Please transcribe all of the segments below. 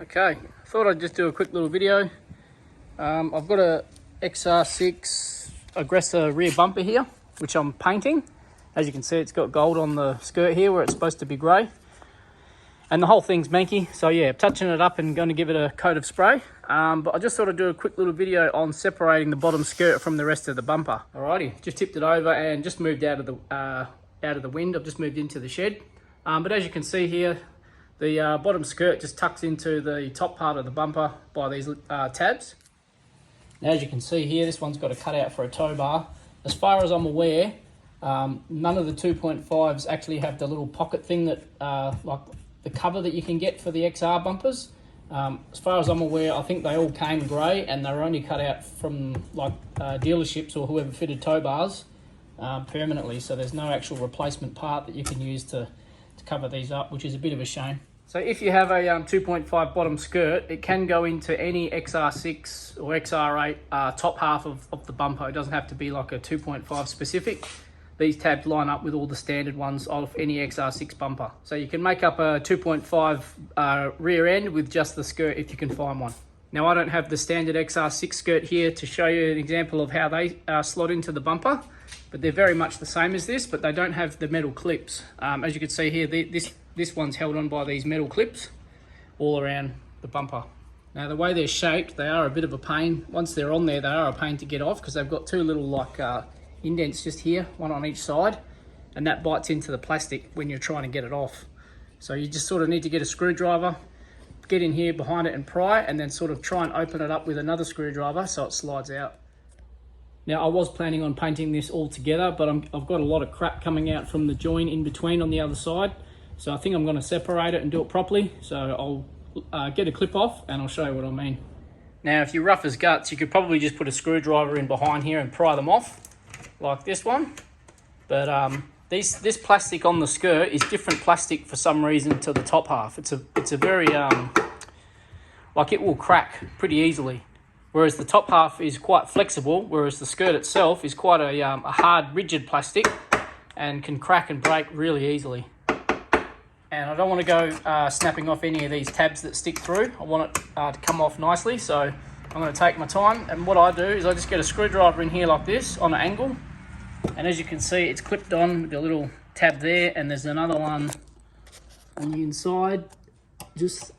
Okay, thought I'd just do a quick little video. I've got a XR6 Aggressor rear bumper here, which I'm painting. As you can see, it's got gold on the skirt here where it's supposed to be grey. And the whole thing's manky, so yeah, touching it up and going to give it a coat of spray. But I just thought I'd do a quick little video on separating the bottom skirt from the rest of the bumper. Alrighty, just tipped it over and just moved out of the wind. I've just moved into the shed. But as you can see here, the bottom skirt just tucks into the top part of the bumper by these tabs. Now, as you can see here, this one's got a cutout for a tow bar. As far as I'm aware, none of the 2.5s actually have the little pocket thing that, like the cover that you can get for the XR bumpers. As far as I'm aware, I think they all came grey and they were only cut out from like dealerships or whoever fitted tow bars permanently. So there's no actual replacement part that you can use to cover these up, which is a bit of a shame. So if you have a 2.5 bottom skirt, it can go into any XR6 or XR8 top half of the bumper. It doesn't have to be like a 2.5 specific. These tabs line up with all the standard ones of any XR6 bumper. So you can make up a 2.5 rear end with just the skirt if you can find one. Now, I don't have the standard XR6 skirt here to show you an example of how they slot into the bumper, but they're very much the same as this, but they don't have the metal clips. As you can see here, this one's held on by these metal clips all around the bumper. Now, the way they're shaped, they are a bit of a pain. Once they're on there, they are a pain to get off because they've got two little like indents just here, one on each side, and that bites into the plastic when you're trying to get it off. So you just sort of need to get a screwdriver, get in here behind it and pry, and then sort of try and open it up with another screwdriver so it slides out. Now, I was planning on painting this all together, but I've got a lot of crap coming out from the join in between on the other side. So I think I'm going to separate it and do it properly. So I'll get a clip off and I'll show you what I mean. Now, if you're rough as guts, you could probably just put a screwdriver in behind here and pry them off like this one. But this plastic on the skirt is different plastic for some reason to the top half. It's a very, like it will crack pretty easily. Whereas the top half is quite flexible, whereas the skirt itself is quite a hard, rigid plastic and can crack and break really easily. And I don't want to go snapping off any of these tabs that stick through. I want it to come off nicely, so I'm going to take my time. And what I do is I just get a screwdriver in here like this on an angle. And as you can see, it's clipped on with the little tab there, and there's another one on the inside, just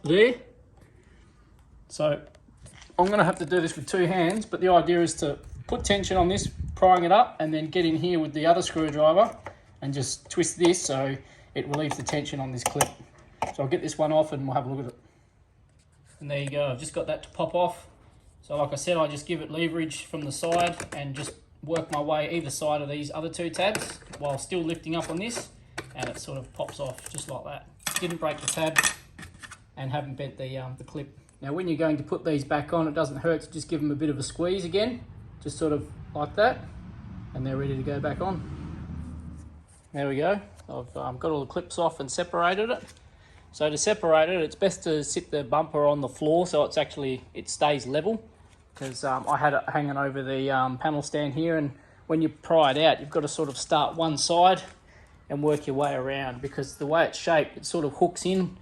there. So I'm going to have to do this with two hands, but the idea is to put tension on this, prying it up, and then get in here with the other screwdriver and just twist this so it relieves the tension on this clip. So I'll get this one off and we'll have a look at it. And there you go, I've just got that to pop off. So like I said, I just give it leverage from the side and just work my way either side of these other two tabs while still lifting up on this, and it sort of pops off just like that. Didn't break the tab and haven't bent the clip. Now, when you're going to put these back on, it doesn't hurt to just give them a bit of a squeeze again, just sort of like that, and they're ready to go back on. There we go. I've got all the clips off and separated it. So to separate it, it's best to sit the bumper on the floor so it stays level, because I had it hanging over the panel stand here, and when you pry it out, you've got to sort of start one side and work your way around, because the way it's shaped, it sort of hooks in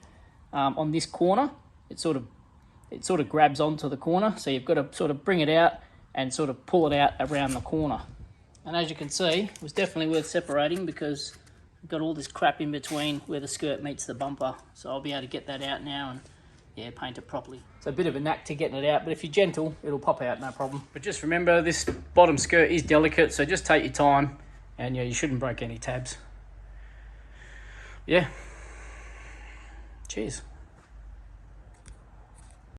on this corner. It sort of grabs onto the corner, so you've got to sort of bring it out and sort of pull it out around the corner. And as you can see, it was definitely worth separating because I've got all this crap in between where the skirt meets the bumper. So I'll be able to get that out now and yeah, paint it properly. It's a bit of a knack to getting it out, but if you're gentle, it'll pop out, no problem. But just remember, this bottom skirt is delicate, so just take your time, and yeah, you shouldn't break any tabs. Yeah. Cheers.